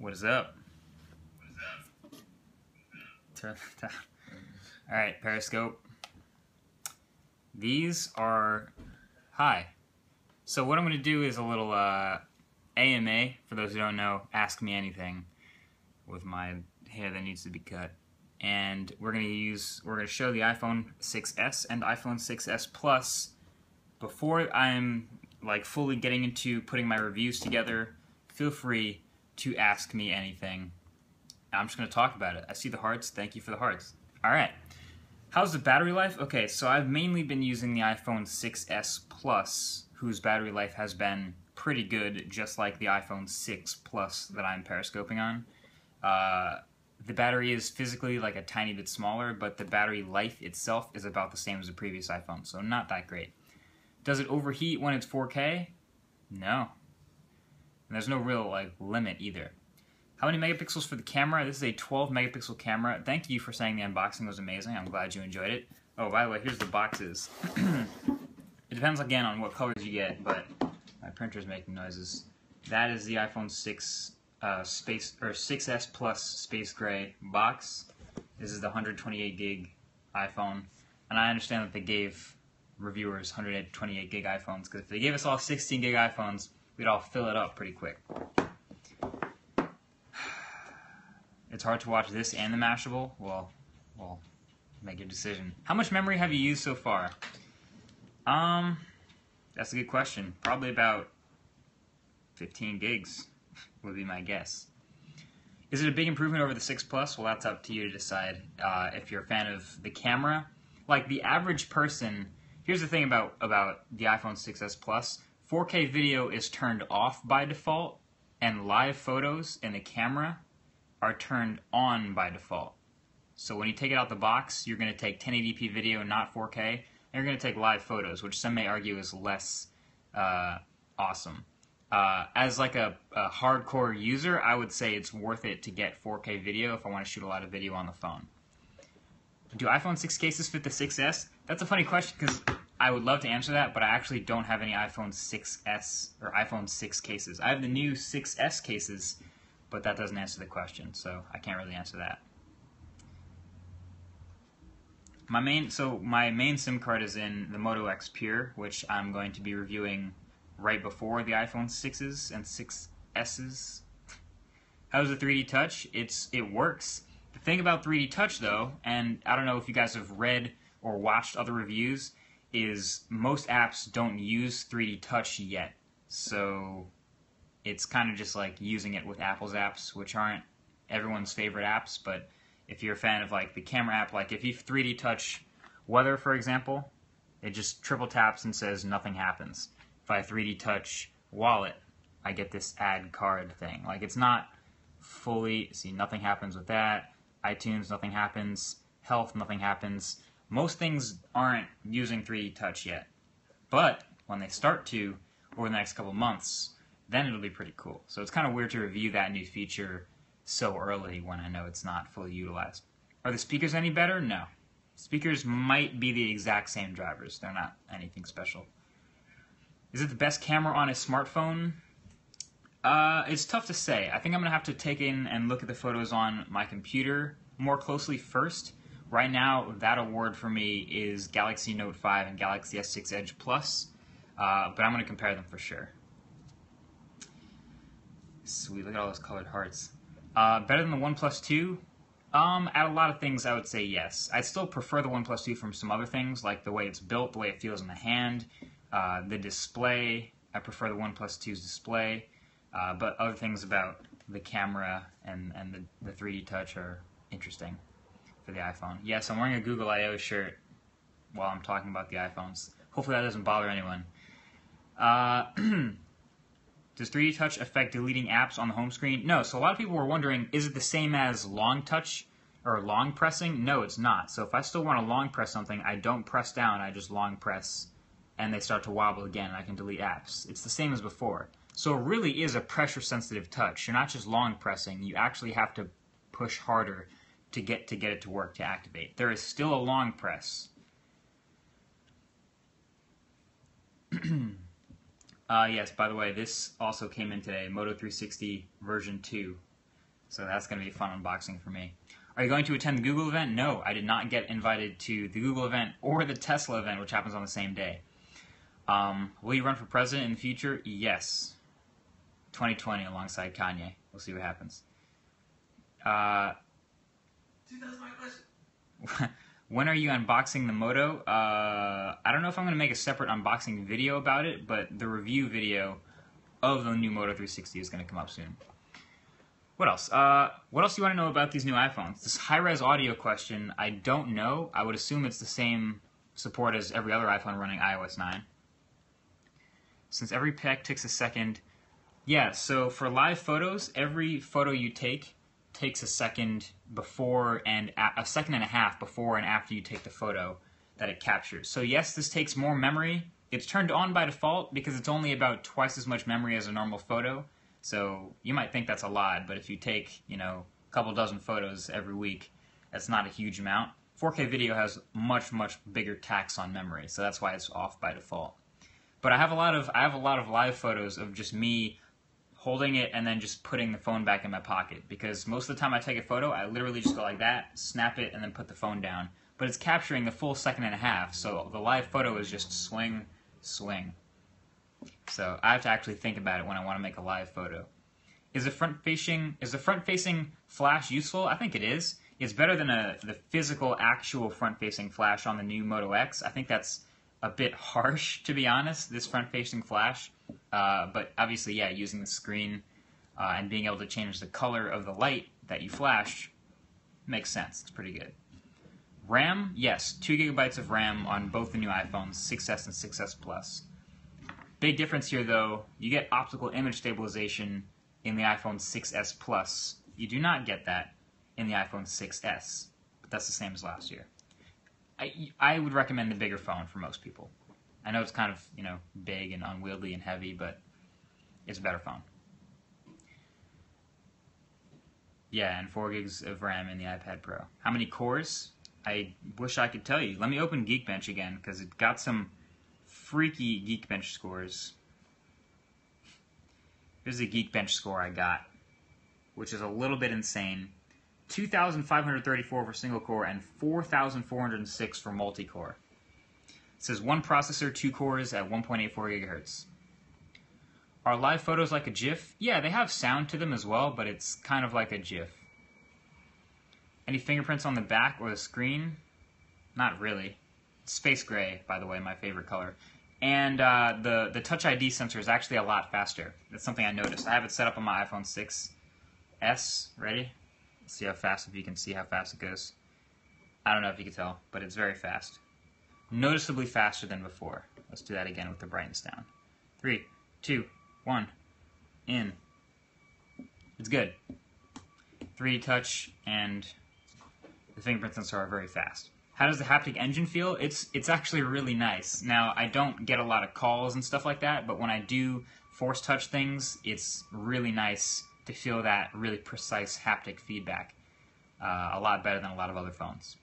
What is up? Turn it down. Alright, Periscope. These are... Hi. So what I'm going to do is a little AMA, for those who don't know, Ask Me Anything, with my hair that needs to be cut. And we're going to show the iPhone 6s and iPhone 6s Plus. Before I'm like fully getting into putting my reviews together, feel free to ask me anything. I'm just going to talk about it. I see the hearts. Thank you for the hearts. Alright. How's the battery life? Okay, so I've mainly been using the iPhone 6s Plus, whose battery life has been pretty good, just like the iPhone 6 Plus that I'm periscoping on. The battery is physically like a tiny bit smaller, but the battery life itself is about the same as the previous iPhone, so not that great. Does it overheat when it's 4K? No. And there's no real like limit either. How many megapixels for the camera? This is a 12 megapixel camera. Thank you for saying the unboxing was amazing. I'm glad you enjoyed it. Oh, by the way, here's the boxes. It depends again on what colors you get, but my printer's making noises. That is the iPhone 6 6s Plus Space Gray box. This is the 128 gig iPhone, and I understand that they gave reviewers 128 gig iPhones, because if they gave us all 16 gig iPhones, we'd all fill it up pretty quick. It's hard to watch this and the Mashable. Well, make your decision. How much memory have you used so far? That's a good question. Probably about 15 gigs would be my guess. Is it a big improvement over the 6 Plus? Well, that's up to you to decide. If you're a fan of the camera, like the average person, here's the thing about the iPhone 6s Plus. 4K video is turned off by default, and live photos in the camera are turned on by default. So when you take it out the box, you're going to take 1080p video, not 4K, and you're going to take live photos, which some may argue is less awesome. As like a hardcore user, I would say it's worth it to get 4K video if I want to shoot a lot of video on the phone. Do iPhone 6 cases fit the 6s? That's a funny question, because I would love to answer that, but I actually don't have any iPhone 6s or iPhone 6 cases. I have the new 6s cases, but that doesn't answer the question, so I can't really answer that. My main SIM card is in the Moto X Pure, which I'm going to be reviewing right before the iPhone 6s and 6s's. How's the 3D Touch? It works. The thing about 3D Touch, though, and I don't know if you guys have read or watched other reviews, is most apps don't use 3D Touch yet. So it's kind of just like using it with Apple's apps, which aren't everyone's favorite apps, but if you're a fan of like the camera app, like if you 3D touch weather, for example, it just triple taps and says nothing happens. If I 3D touch wallet, I get this add card thing. Like it's not fully, see, nothing happens with that. iTunes, nothing happens. Health, nothing happens. Most things aren't using 3D touch yet. But when they start to, over the next couple months, then it'll be pretty cool. So it's kind of weird to review that new feature so early when I know it's not fully utilized. Are the speakers any better? No. Speakers might be the exact same drivers. They're not anything special. Is it the best camera on a smartphone? It's tough to say. I think I'm going to have to take in and look at the photos on my computer more closely first. Right now, that award for me is Galaxy Note 5 and Galaxy S6 Edge Plus, but I'm going to compare them for sure. Sweet, look at all those colored hearts. Better than the OnePlus 2? At a lot of things, I would say yes. I still prefer the OnePlus 2 from some other things, like the way it's built, the way it feels in the hand, the display. I prefer the OnePlus 2's display, but other things about the camera and the 3D touch are interesting for the iPhone. Yes, I'm wearing a Google I.O. shirt while I'm talking about the iPhones. Hopefully that doesn't bother anyone. Does 3D Touch affect deleting apps on the home screen? No. So a lot of people were wondering, is it the same as long touch or long pressing? No, it's not. So if I still want to long press something, I don't press down, I just long press, and they start to wobble again, and I can delete apps. It's the same as before. So it really is a pressure-sensitive touch. You're not just long pressing. You actually have to push harder to get it to work, to activate. There is still a long press. Yes, by the way, this also came in today, Moto 360 version 2. So that's going to be a fun unboxing for me. Are you going to attend the Google event? No, I did not get invited to the Google event or the Tesla event, which happens on the same day. Will you run for president in the future? Yes. 2020 alongside Kanye. We'll see what happens. That's my question. When are you unboxing the Moto? I don't know if I'm going to make a separate unboxing video about it, but the review video of the new Moto 360 is going to come up soon. What else? What else do you want to know about these new iPhones? This high-res audio question, I don't know. I would assume it's the same support as every other iPhone running iOS 9. Since every pic takes a second, yeah, so for live photos, every photo you take takes a second before and a second and a half before and after you take the photo that it captures. So yes, this takes more memory. It's turned on by default because it's only about twice as much memory as a normal photo. So you might think that's a lot, but if you take, you know, a couple dozen photos every week, that's not a huge amount. 4K video has much bigger tax on memory, so that's why it's off by default. But I have a lot of live photos of just me holding it and then just putting the phone back in my pocket, because most of the time I take a photo, I literally just go like that, snap it, and then put the phone down. But it's capturing the full second and a half, so the live photo is just swing. So I have to actually think about it when I want to make a live photo. Is the front-facing flash useful? I think it is. It's better than the physical, actual front-facing flash on the new Moto X. I think that's a bit harsh, to be honest, this front-facing flash. But obviously, yeah, using the screen and being able to change the color of the light that you flash makes sense. It's pretty good. RAM, yes, 2 GB of RAM on both the new iPhones, 6S and 6S Plus. Big difference here, though, you get optical image stabilization in the iPhone 6S Plus. You do not get that in the iPhone 6S, but that's the same as last year. I would recommend the bigger phone for most people. I know it's kind of, you know, big and unwieldy and heavy, but it's a better phone. Yeah, and 4 gigs of RAM in the iPad Pro. How many cores? I wish I could tell you. Let me open Geekbench again, because it got some freaky Geekbench scores. Here's the Geekbench score I got, which is a little bit insane. 2,534 for single core and 4,406 for multi-core. It says 1 processor, 2 cores at 1.84 gigahertz. Are live photos like a GIF? Yeah, they have sound to them as well, but it's kind of like a GIF. Any fingerprints on the back or the screen? Not really. Space gray, by the way, my favorite color. And the Touch ID sensor is actually a lot faster. That's something I noticed. I have it set up on my iPhone 6S. Ready? Let's see how fast, if you can see how fast it goes. I don't know if you can tell, but it's very fast. Noticeably faster than before. Let's do that again with the brightness down. 3, 2, 1, in. It's good. 3D touch and the fingerprint sensor are very fast. How does the haptic engine feel? It's actually really nice. Now, I don't get a lot of calls and stuff like that, but when I do force touch things, it's really nice to feel that really precise haptic feedback. A lot better than a lot of other phones.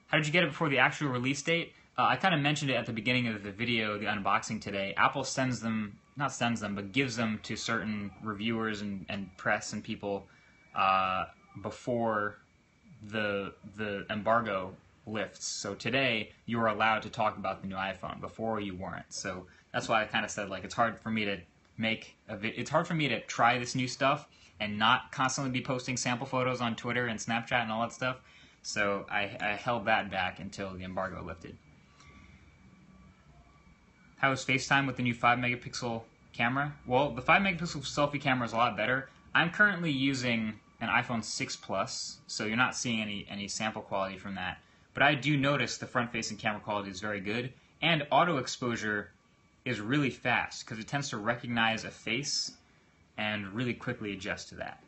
How did you get it before the actual release date? I kind of mentioned it at the beginning of the video, the unboxing today. Apple sends them, not sends them, but gives them to certain reviewers and press and people before the embargo lifts. So today, you were allowed to talk about the new iPhone. Before, you weren't. So that's why I kind of said, like, it's hard for me to it's hard for me to try this new stuff and not constantly be posting sample photos on Twitter and Snapchat and all that stuff. So I held that back until the embargo lifted. How is FaceTime with the new 5-megapixel camera? Well, the 5-megapixel selfie camera is a lot better. I'm currently using an iPhone 6 Plus, so you're not seeing any sample quality from that. But I do notice the front-facing camera quality is very good, and auto exposure is really fast because it tends to recognize a face and really quickly adjust to that.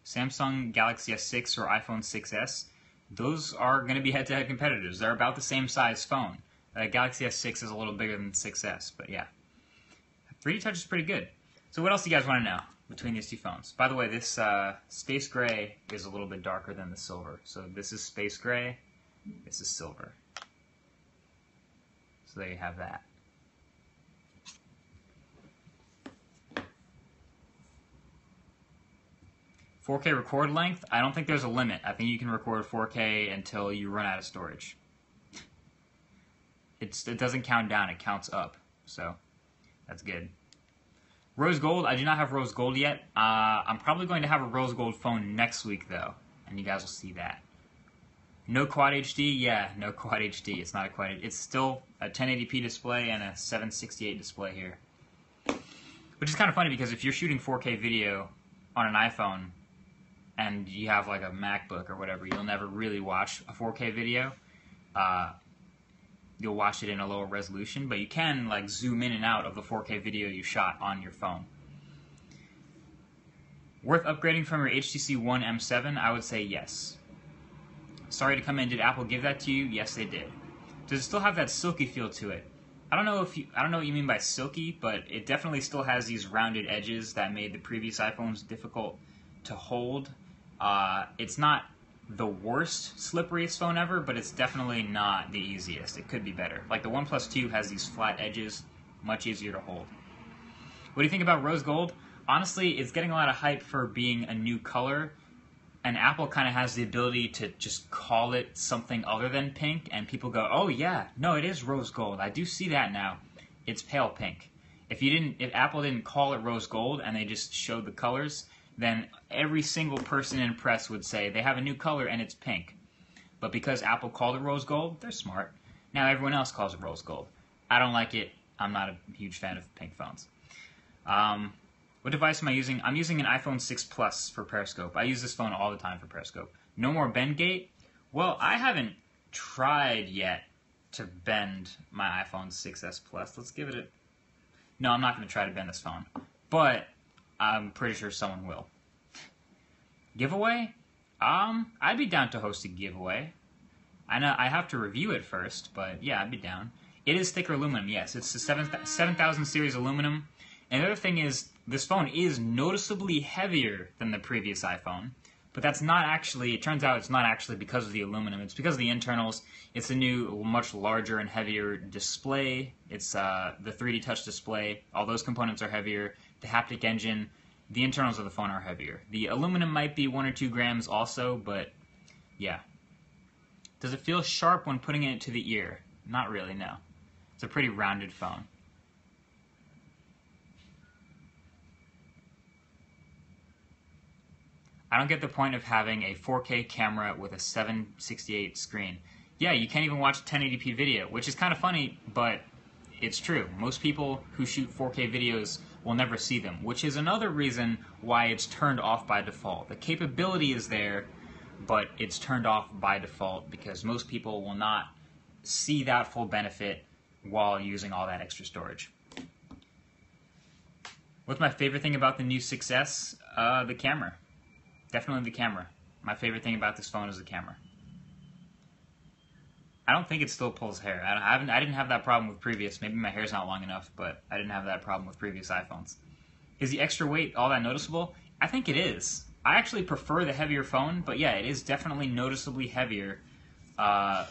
Samsung Galaxy S6 or iPhone 6s, those are going to be head-to-head competitors. They're about the same size phone. Galaxy S6 is a little bigger than 6s, but yeah. 3D Touch is pretty good. So what else do you guys want to know between these two phones? By the way, this space gray is a little bit darker than the silver. So this is space gray, this is silver. So there you have that. 4K record length, I don't think there's a limit. I think you can record 4K until you run out of storage. It doesn't count down, it counts up. So, that's good. Rose gold, I do not have rose gold yet. I'm probably going to have a rose gold phone next week, though. And you guys will see that. No Quad HD? Yeah, no Quad HD. It's not a Quad HD. It's still a 1080p display and a 768 display here. Which is kind of funny because if you're shooting 4K video on an iPhone and you have like a MacBook or whatever, you'll never really watch a 4K video. You'll watch it in a lower resolution, but you can like zoom in and out of the 4K video you shot on your phone. Worth upgrading from your HTC One M7? I would say yes. Sorry to come in. Did Apple give that to you? Yes, they did. Does it still have that silky feel to it? I don't know what you mean by silky, but it definitely still has these rounded edges that made the previous iPhones difficult to hold. It's not the worst, slipperiest phone ever, but it's definitely not the easiest. It could be better. Like the OnePlus 2 has these flat edges, much easier to hold. What do you think about rose gold? Honestly, it's getting a lot of hype for being a new color, and Apple kind of has the ability to just call it something other than pink, and people go, oh yeah, no, it is rose gold. I do see that now. It's pale pink. If Apple didn't call it rose gold and they just showed the colors, then every single person in press would say they have a new color and it's pink. But because Apple called it rose gold, they're smart. Now everyone else calls it rose gold. I don't like it. I'm not a huge fan of pink phones. What device am I using? I'm using an iPhone 6 Plus for Periscope. I use this phone all the time for Periscope. No more bend gate? Well, I haven't tried yet to bend my iPhone 6s Plus. Let's give it a... No, I'm not going to try to bend this phone. But I'm pretty sure someone will. Giveaway? I'd be down to host a giveaway. I know I have to review it first, but yeah, I'd be down. It is thicker aluminum, yes. It's the 7000 series aluminum. And the other thing is, this phone is noticeably heavier than the previous iPhone. But that's not actually, it turns out it's not actually because of the aluminum. It's because of the internals. It's a new, much larger and heavier display. It's the 3D touch display. All those components are heavier. The haptic engine, the internals of the phone are heavier. The aluminum might be 1 or 2 grams also, but yeah. Does it feel sharp when putting it to the ear? Not really, no. It's a pretty rounded phone. I don't get the point of having a 4K camera with a 768 screen. Yeah, you can't even watch 1080p video, which is kind of funny, but it's true. Most people who shoot 4K videos will never see them, which is another reason why it's turned off by default. The capability is there, but it's turned off by default because most people will not see that full benefit while using all that extra storage. What's my favorite thing about the new 6S? The camera. Definitely the camera. My favorite thing about this phone is the camera. I don't think it still pulls hair. I didn't have that problem with previous. Maybe my hair's not long enough, but I didn't have that problem with previous iPhones. Is the extra weight all that noticeable? I think it is. I actually prefer the heavier phone, but yeah, it is definitely noticeably heavier. Now,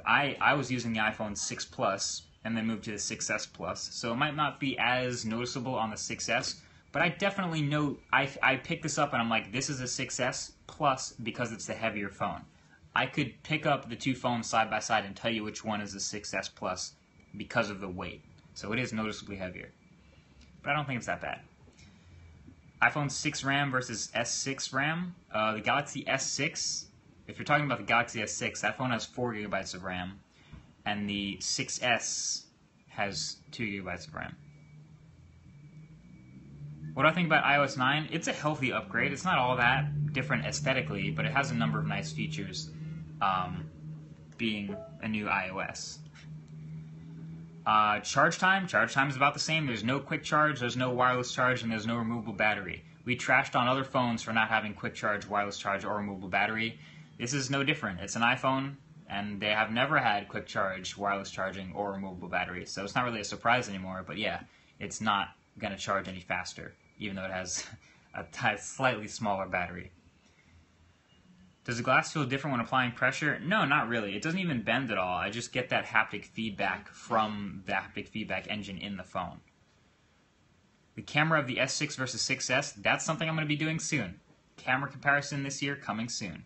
I was using the iPhone 6 Plus and then moved to the 6S Plus, so it might not be as noticeable on the 6S, but I definitely know, I picked this up and I'm like, this is a 6S Plus because it's the heavier phone. I could pick up the two phones side by side and tell you which one is the 6S Plus because of the weight. So it is noticeably heavier. But I don't think it's that bad. iPhone 6 RAM versus S6 RAM. The Galaxy S6, if you're talking about the Galaxy S6, that phone has 4 gigabytes of RAM. And the 6S has 2 gigabytes of RAM. What do I think about iOS 9? It's a healthy upgrade. It's not all that different aesthetically, but it has a number of nice features, being a new iOS. Charge time is about the same. There's no quick charge, there's no wireless charge, and there's no removable battery. We trashed on other phones for not having quick charge, wireless charge, or removable battery. This is no different. It's an iPhone, and they have never had quick charge, wireless charging, or removable battery. So it's not really a surprise anymore, but yeah, it's not going to charge any faster, even though it has a slightly smaller battery. Does the glass feel different when applying pressure? No, not really. It doesn't even bend at all. I just get that haptic feedback from the haptic feedback engine in the phone. The camera of the S6 versus 6S, that's something I'm going to be doing soon. camera comparison this year coming soon.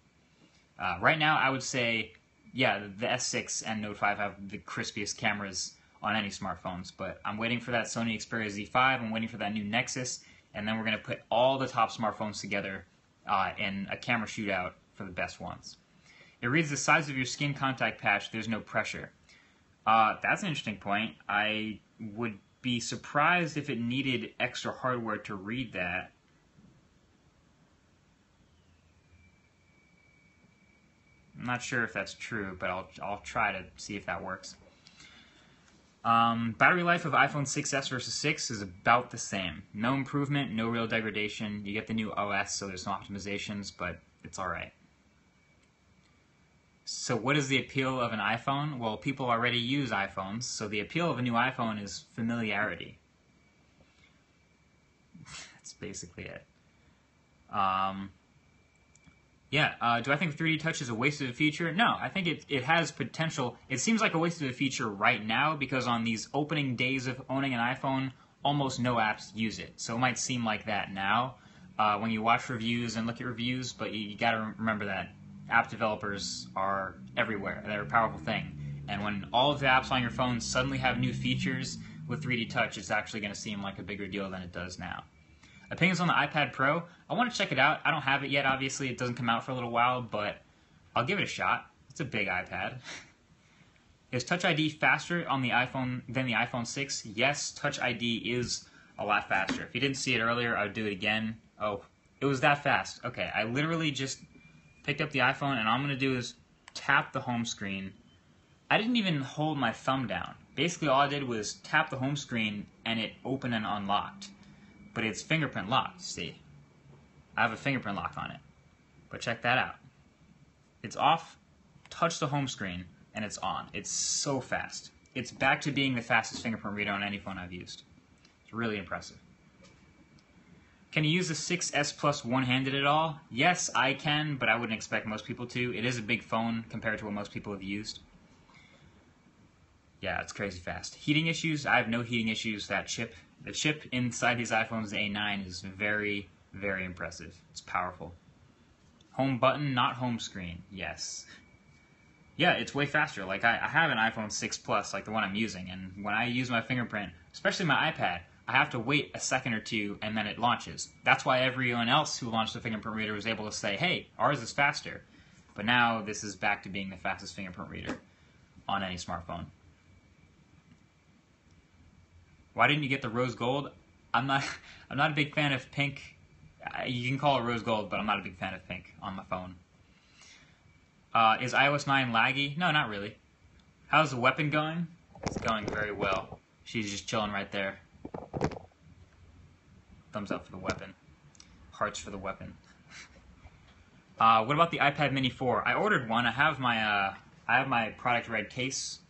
Right now, I would say, yeah, the S6 and Note 5 have the crispiest cameras on any smartphones, but I'm waiting for that Sony Xperia Z5, I'm waiting for that new Nexus, and then we're going to put all the top smartphones together in a camera shootout for the best ones. It reads the size of your skin contact patch, there's no pressure. That's an interesting point. I would be surprised if it needed extra hardware to read that. I'm not sure if that's true, but I'll try to see if that works. Battery life of iPhone 6s versus 6 is about the same. No improvement, no real degradation. You get the new OS, so there's no optimizations, but it's alright. So what is the appeal of an iPhone? Well, people already use iPhones, so the appeal of a new iPhone is familiarity. That's basically it. Do I think 3D Touch is a waste of a feature? No, I think it has potential. It seems like a waste of a feature right now because on these opening days of owning an iPhone, almost no apps use it. So it might seem like that now when you watch reviews and look at reviews, but you got to remember that app developers are everywhere. They're a powerful thing. And when all of the apps on your phone suddenly have new features with 3D Touch, it's actually going to seem like a bigger deal than it does now. Opinions on the iPad Pro. I want to check it out. I don't have it yet, obviously. It doesn't come out for a little while, but I'll give it a shot. It's a big iPad. Is Touch ID faster on the iPhone than the iPhone 6? Yes, Touch ID is a lot faster. If you didn't see it earlier, I would do it again. Oh, it was that fast. Okay, I literally just picked up the iPhone, and all I'm going to do is tap the home screen. I didn't even hold my thumb down. Basically, all I did was tap the home screen, and it opened and unlocked. But it's fingerprint locked, see? I have a fingerprint lock on it. But check that out. It's off, touch the home screen, and it's on. It's so fast. It's back to being the fastest fingerprint reader on any phone I've used. It's really impressive. Can you use the 6S Plus one-handed at all? Yes, I can, but I wouldn't expect most people to. It is a big phone compared to what most people have used. Yeah, it's crazy fast. Heating issues? I have no heating issues. The chip inside these iPhones, the A9, is very, very impressive. It's powerful. Home button, not home screen. Yes. Yeah, it's way faster. Like, I have an iPhone 6 Plus, like the one I'm using, and when I use my fingerprint, especially my iPad, I have to wait a second or two, and then it launches. That's why everyone else who launched the fingerprint reader was able to say, hey, ours is faster. But now this is back to being the fastest fingerprint reader on any smartphone. Why didn't you get the rose gold? I'm not a big fan of pink. You can call it rose gold, but I'm not a big fan of pink on my phone. Is iOS 9 laggy? No, not really. How's the weapon going? It's going very well. She's just chilling right there. Thumbs up for the weapon. Hearts for the weapon. What about the iPad Mini 4? I ordered one. I have my product red case,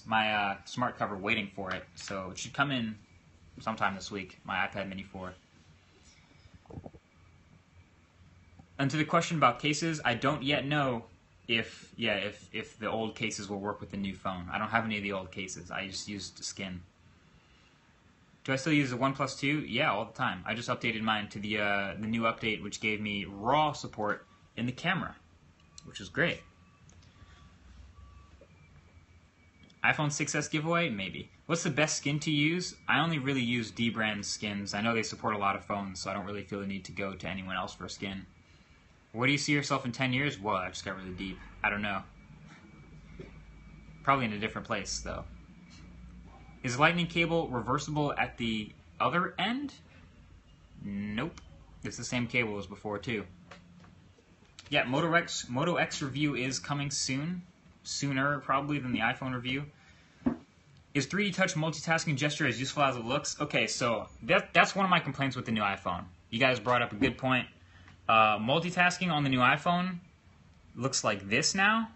my smart cover waiting for it, so it should come in sometime this week, my iPad Mini 4. And to the question about cases, I don't yet know if the old cases will work with the new phone. I don't have any of the old cases. I just used the skin. Do I still use the OnePlus 2? Yeah, all the time. I just updated mine to the new update, which gave me RAW support in the camera, which is great. iPhone 6s giveaway? Maybe. What's the best skin to use? I only really use D-brand skins. I know they support a lot of phones, so I don't really feel the need to go to anyone else for a skin. Where do you see yourself in 10 years? Whoa, that just got really deep. I don't know. Probably in a different place, though. Is lightning cable reversible at the other end? Nope. It's the same cable as before, too. Yeah, Moto X review is coming soon. Sooner, probably, than the iPhone review. Is 3D Touch multitasking gesture as useful as it looks? Okay, so that's one of my complaints with the new iPhone. You guys brought up a good point. Multitasking on the new iPhone looks like this now,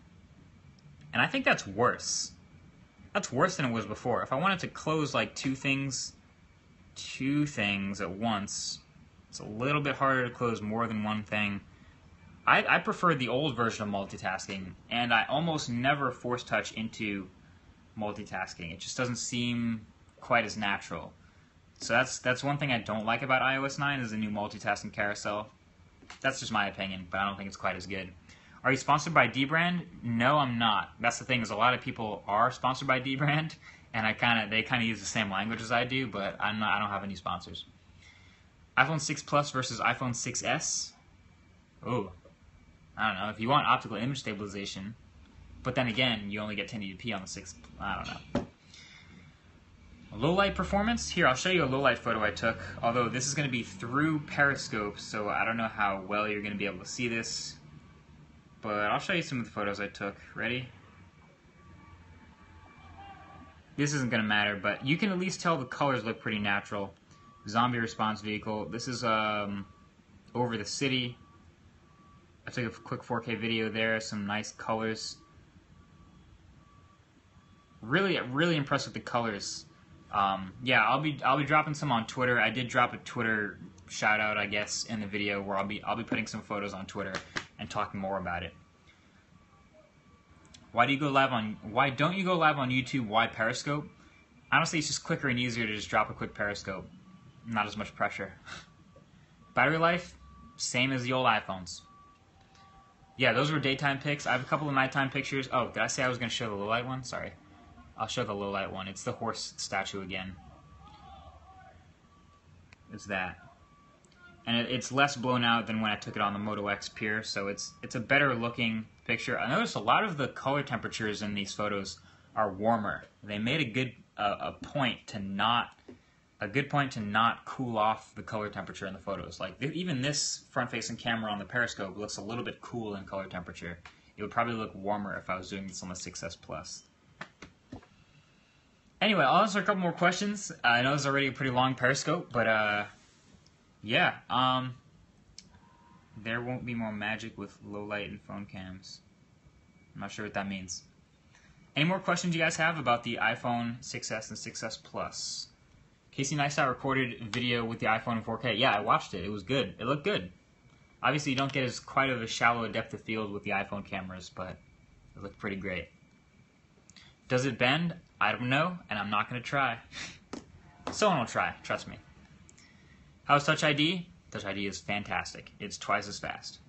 and I think that's worse. That's worse than it was before. If I wanted to close like two things at once, it's a little bit harder to close more than one thing. I prefer the old version of multitasking, and I almost never force touch into multitasking. It just doesn't seem quite as natural. So that's one thing I don't like about iOS 9 is the new multitasking carousel. That's just my opinion, but I don't think it's quite as good. Are you sponsored by D-Brand? No, I'm not. That's the thing, is a lot of people are sponsored by D-Brand, and they kind of use the same language as I do, but I don't have any sponsors. iPhone 6 Plus versus iPhone 6s. Oh, I don't know. If you want optical image stabilization, but then again, you only get 1080p on the 6. I don't know. Low light performance. Here, I'll show you a low light photo I took. Although this is going to be through Periscope, so I don't know how well you're going to be able to see this. But I'll show you some of the photos I took. Ready? This isn't going to matter, but you can at least tell the colors look pretty natural. Zombie response vehicle. This is over the city. I took a quick 4K video there. Some nice colors. Really impressed with the colors. Yeah, I'll be dropping some on Twitter. I did drop a Twitter shout out, I guess, in the video where I'll be putting some photos on Twitter and talking more about it. Why don't you go live on YouTube? Why Periscope? Honestly, it's just quicker and easier to just drop a quick Periscope. Not as much pressure. Battery life, same as the old iPhones. Yeah, those were daytime pics. I have a couple of nighttime pictures. Oh, did I say I was going to show the low light one? Sorry. I'll show the low light one. It's the horse statue again. It's that. And it's less blown out than when I took it on the Moto X Pier, so it's a better looking picture. I noticed a lot of the color temperatures in these photos are warmer. They made a good point to not cool off the color temperature in the photos. Like even this front-facing camera on the Periscope looks a little bit cool in color temperature. It would probably look warmer if I was doing this on the 6S Plus. Anyway, I'll answer a couple more questions. I know it's already a pretty long Periscope, but yeah. There won't be more magic with low light and phone cams. I'm not sure what that means. Any more questions you guys have about the iPhone 6S and 6S Plus? Casey Neistat recorded video with the iPhone in 4K. Yeah, I watched it. It was good. It looked good. Obviously, you don't get as quite of a shallow depth of field with the iPhone cameras, but it looked pretty great. Does it bend? I don't know, and I'm not going to try. Someone will try, trust me. How's Touch ID? Touch ID is fantastic. It's twice as fast.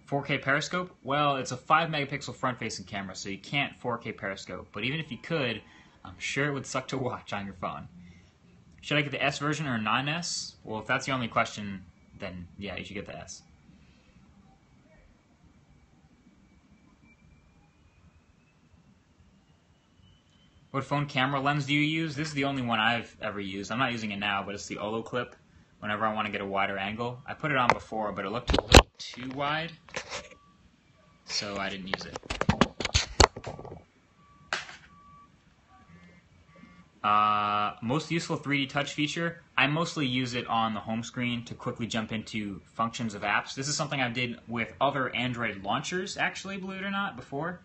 4K Periscope? Well, it's a 5 megapixel front-facing camera, so you can't 4K Periscope. But even if you could, I'm sure it would suck to watch on your phone. Should I get the S version or 9S? Well, if that's the only question, then yeah, you should get the S. What phone camera lens do you use? This is the only one I've ever used. I'm not using it now, but it's the Olo clip. Whenever I want to get a wider angle. I put it on before, but it looked a little too wide, so I didn't use it. Most useful 3D touch feature. I mostly use it on the home screen to quickly jump into functions of apps. This is something I did with other Android launchers, actually, believe it or not, before.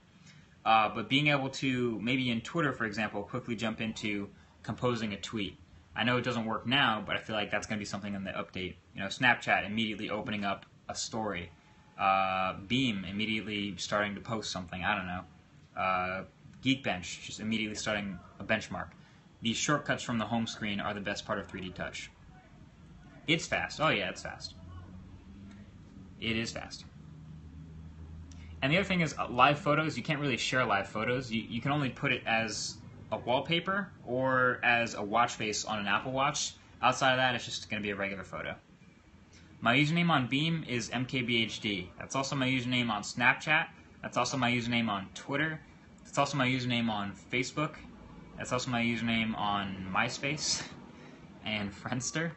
But being able to, maybe in Twitter, for example, quickly jump into composing a tweet. I know it doesn't work now, but I feel like that's going to be something in the update. You know, Snapchat immediately opening up a story. Beam immediately starting to post something. I don't know. Geekbench just immediately starting a benchmark. These shortcuts from the home screen are the best part of 3D Touch. It's fast. Oh yeah, it's fast. It is fast. And the other thing is live photos. You can't really share live photos. You can only put it as a wallpaper or as a watch face on an Apple Watch. Outside of that, it's just going to be a regular photo. My username on Beam is MKBHD. That's also my username on Snapchat. That's also my username on Twitter. That's also my username on Facebook. That's also my username on MySpace and Friendster.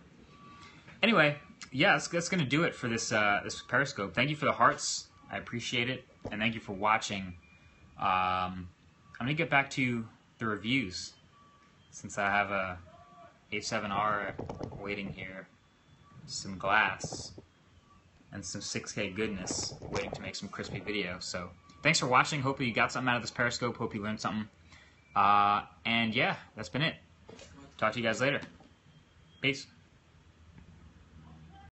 Anyway, yeah, that's going to do it for this this Periscope. Thank you for the hearts. I appreciate it. And thank you for watching. I'm going to get back to the reviews since I have a A7R waiting here, some glass, and some 6K goodness waiting to make some crispy video. So thanks for watching. Hopefully you got something out of this Periscope. Hope you learned something. And yeah, that's been it. Talk to you guys later. Peace.